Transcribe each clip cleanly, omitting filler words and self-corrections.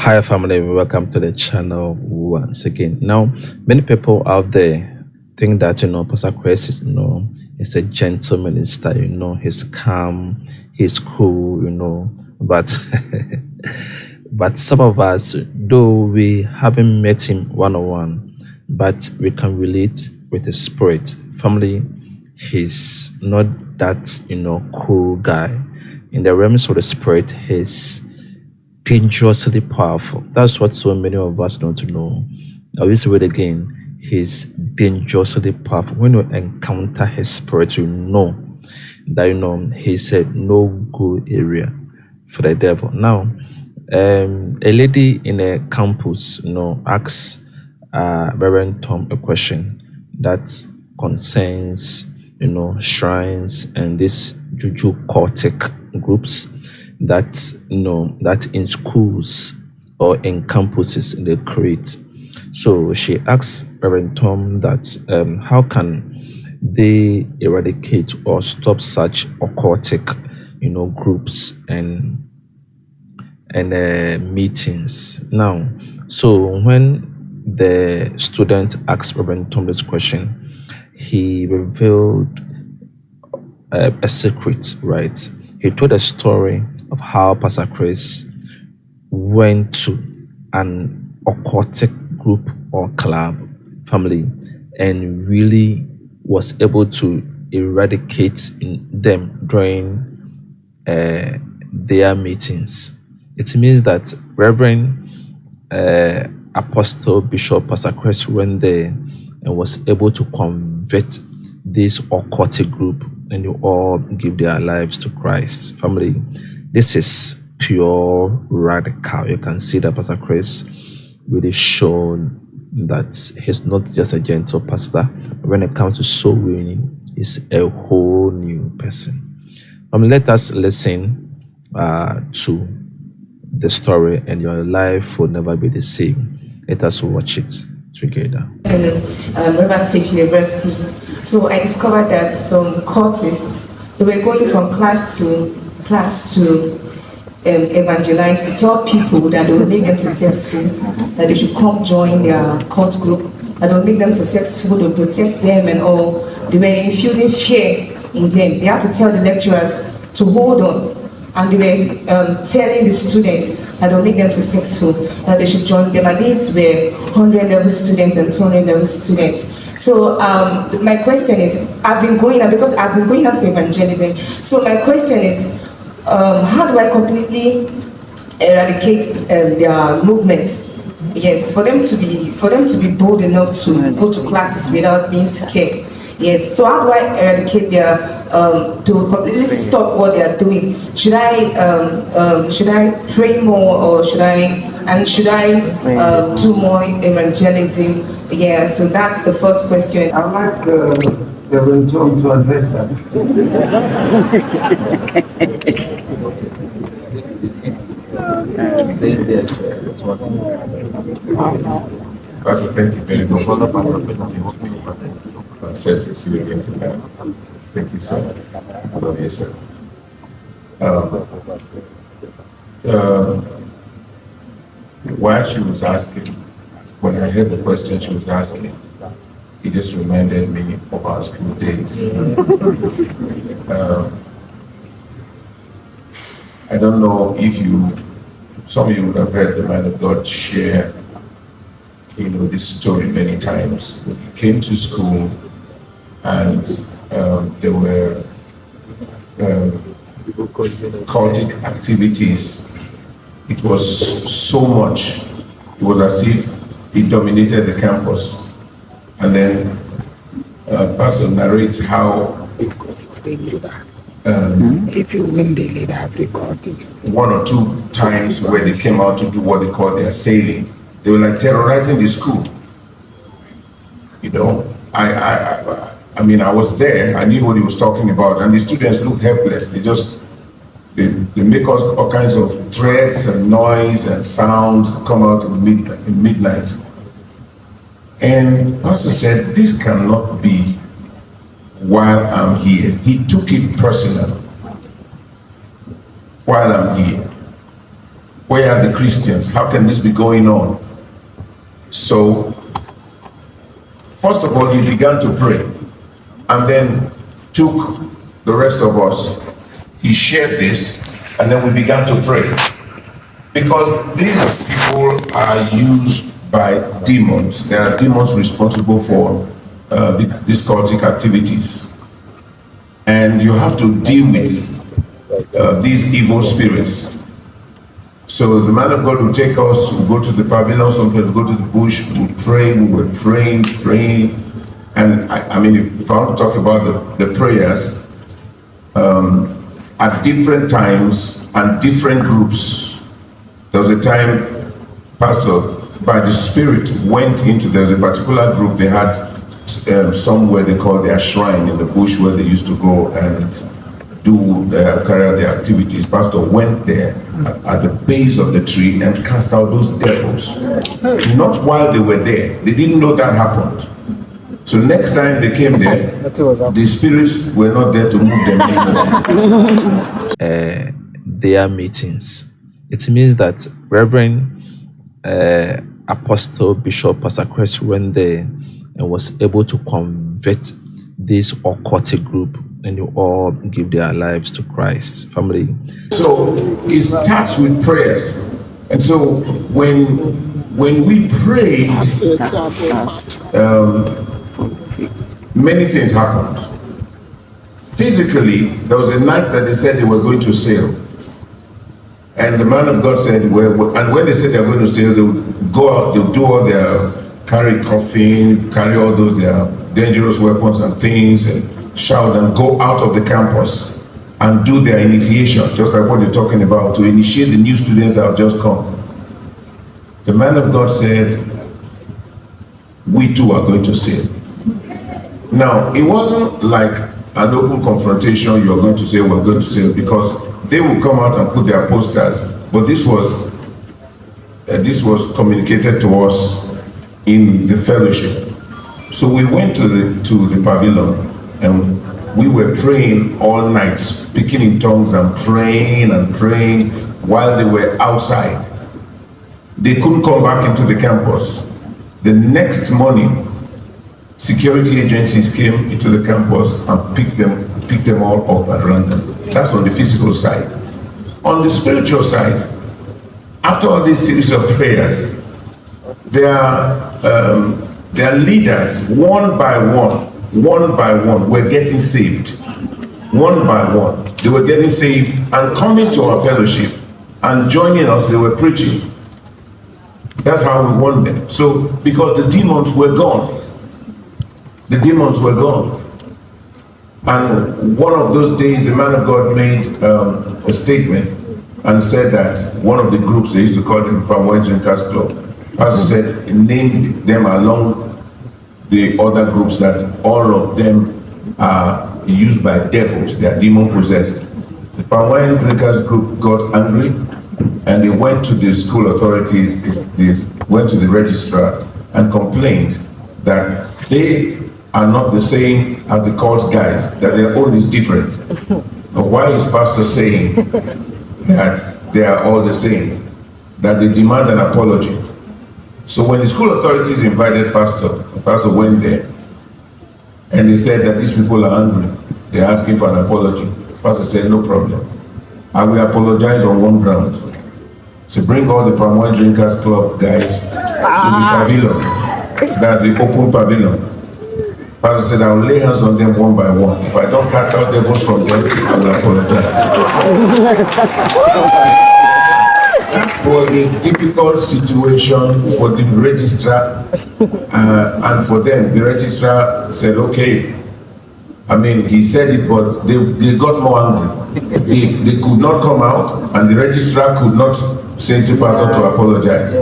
Hi, family. Welcome to the channel once again. Now, many people out there think that Pastor Chris is a gentle minister. He's calm, he's cool. But but some of us, though we haven't met him one on one, but we can relate with the spirit. Family, he's not that cool guy. In the realms of the spirit, he's dangerously powerful. That's what so many of us don't know. I'll use the word again. He's dangerously powerful. When you encounter his spirit, you know that he's a no go area for the devil. Now, a lady in a campus, asks Reverend Tom a question that concerns, shrines and these juju cultic groups that in schools or in campuses they create. So she asks Reverend Tom that how can they eradicate or stop such occultic groups and meetings. Now, so when the student asked Reverend Tom this question, he revealed a secret, right? He told a story of how Pastor Chris went to an occultic group or club family and really was able to eradicate them during their meetings. It means that Reverend Apostle Bishop Pastor Chris went there and was able to convert this occultic group and you all give their lives to Christ. Family, this is pure radical. You can see that Pastor Chris really shown that he's not just a gentle pastor. When it comes to soul winning, he's a whole new person. Let us listen to the story and your life will never be the same. Let us watch it together. In River State University. So I discovered that some cultists, they were going from class to evangelize, to tell people that they will make them successful, that they should come join their cult group, that they will make them successful, they will protect them and all. They were infusing fear in them. They had to tell the lecturers to hold on. And they were telling the students that they'll make them successful, that they should join them. And these were 100 level students and 200 level students. So my question is, I've been going out for evangelism. So my question is, how do I completely eradicate their movements? Yes, for them to be bold enough to go to classes without being scared. Yes. So how do I eradicate their to completely stop what they are doing? Should I pray more, or should I do more evangelism? Yeah. So that's the first question. I'd like Reverend Tom to address that. Pastor, thank you very much for the opportunity to set with you again tonight. Thank you, sir. I love you, sir. While she was asking, when I heard the question she was asking, it just reminded me of our school days. I don't know if some of you would have heard the man of God share this story many times. We came to school and there were cultic activities. It was so much. It was as if it dominated the campus. And then Pastor narrates how if you win the leader, every cultist. One or two times where they came out to do what they call their sailing. They were like terrorizing the school. I mean, I was there. I knew what he was talking about, and the students looked helpless. They make us all kinds of threats and noise and sound come out in midnight. And Pastor said, "This cannot be while I'm here." He took it personal. While I'm here. Where are the Christians? How can this be going on? So, first of all, he began to pray and then took the rest of us. He shared this and then we began to pray. Because these people are used by demons. There are demons responsible for these cultic activities. And you have to deal with these evil spirits. So the man of God will take us, we'll go to the pavilion, sometimes we'll go to the bush, we'll pray, we were praying. And I mean, if I want to talk about the prayers, at different times and different groups, there was a time, Pastor, by the Spirit, went into, there's a particular group, they had somewhere they call their shrine in the bush where they used to go and carry out their activities. Pastor went there at the base of the tree and cast out those devils. Not while they were there. They didn't know that happened. So next time they came there, the spirits were not there to move them anymore. Their meetings. It means that Reverend Apostle Bishop Pastor Chris went there and was able to convert this occultic group, and you all give their lives to Christ. Family. So it starts with prayers. And so when we prayed, many things happened. Physically, there was a night that they said they were going to sail. And the man of God said, and when they said they're going to sail, they'll go out, they'll do all their carry coffin, carry all those their dangerous weapons and things, and shout and go out of the campus and do their initiation, just like what you're talking about, to initiate the new students that have just come. The man of God said, we too are going to sail. Now, it wasn't like an open confrontation, you're going to say we're going to sail, because they will come out and put their posters, but this was communicated to us in the fellowship. So we went to the pavilion and we were praying all night, speaking in tongues and praying while they were outside. They couldn't come back into the campus. The next morning, security agencies came into the campus and picked them all up at random. That's on the physical side. On the spiritual side, after all these series of prayers, their leaders, one by one, were getting saved. One by one, they were getting saved and coming to our fellowship and joining us. They were preaching. That's how we won them. So, because the demons were gone. The demons were gone. And one of those days, the man of God made a statement and said that one of the groups, they used to call them Palm Wine Drinkers Club, Pastor said, he named them along the other groups, that all of them are used by devils, they are demon possessed. The Palm Wine Drinkers group got angry and they went to the school authorities, went to the registrar and complained that they are not the same as the cult guys, that their own is different. But why is Pastor saying that they are all the same, that they demand an apology? So when the school authorities invited Pastor went there and they said that these people are angry, they're asking for an apology. Pastor said, no problem. I will apologize on one ground. So bring all the Palm Wine Drinkers Club guys to the pavilion, that's the open pavilion. Pastor said, I will lay hands on them one by one. If I don't cast out devils from them, I will apologize. That was a difficult situation for the registrar and for them. The registrar said, okay. I mean, he said it, but they got more angry. They could not come out, and the registrar could not say to Pastor to apologize.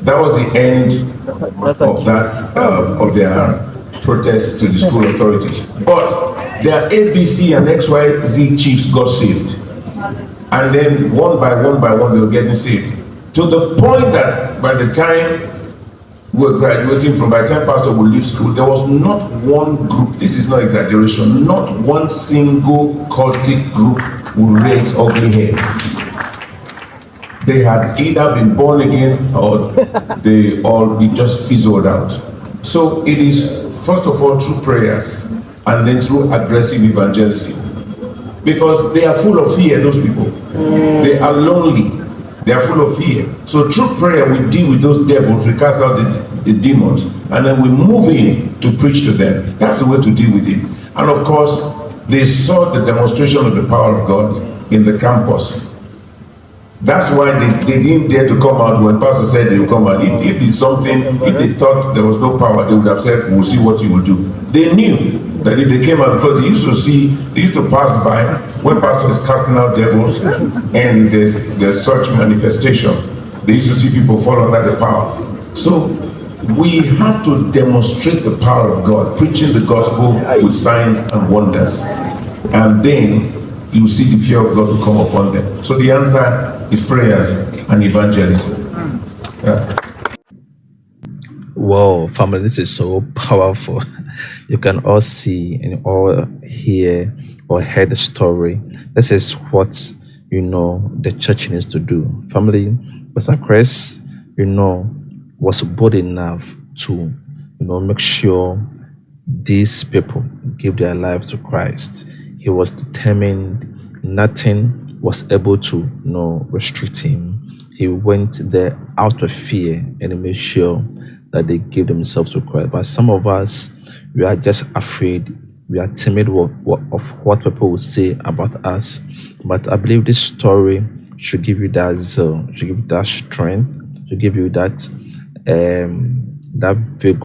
That was the end of that, of their protest to the school authorities. But their ABC and XYZ chiefs got saved. And then one by one, they were getting saved. To the point that by the time we were graduating from, by the time Pastor would leave school, there was not one group, this is not exaggeration, not one single cultic group would raise ugly head. they had either been born again or it just fizzled out. So it is first of all through prayers and then through aggressive evangelism. Because they are full of fear, those people. They are lonely. They are full of fear. So through prayer, we deal with those devils, we cast out the demons, and then we move in to preach to them. That's the way to deal with it. And of course, they saw the demonstration of the power of God in the campus. That's why they didn't dare to come out when Pastor said they will come out. If it's something, if they thought there was no power, they would have said, we'll see what you will do. They knew that if they came out, because they used to pass by when Pastor is casting out devils and there's such manifestation, they used to see people fall under the power. So we have to demonstrate the power of God, preaching the gospel with signs and wonders. And then you see the fear of God will come upon them. So the answer is prayers and evangelism. Yeah. Wow, family, this is so powerful. You can all see and all hear or hear the story. This is what the church needs to do. Family, Pastor Chris, was bold enough to make sure these people give their lives to Christ. He was determined. Nothing was able to restrict him. He went there out of fear and he made sure that they give themselves to Christ. But some of us, we are just afraid. We are timid of what people will say about us. But I believe this story should give you that zeal, should give you that strength, to give you that vigor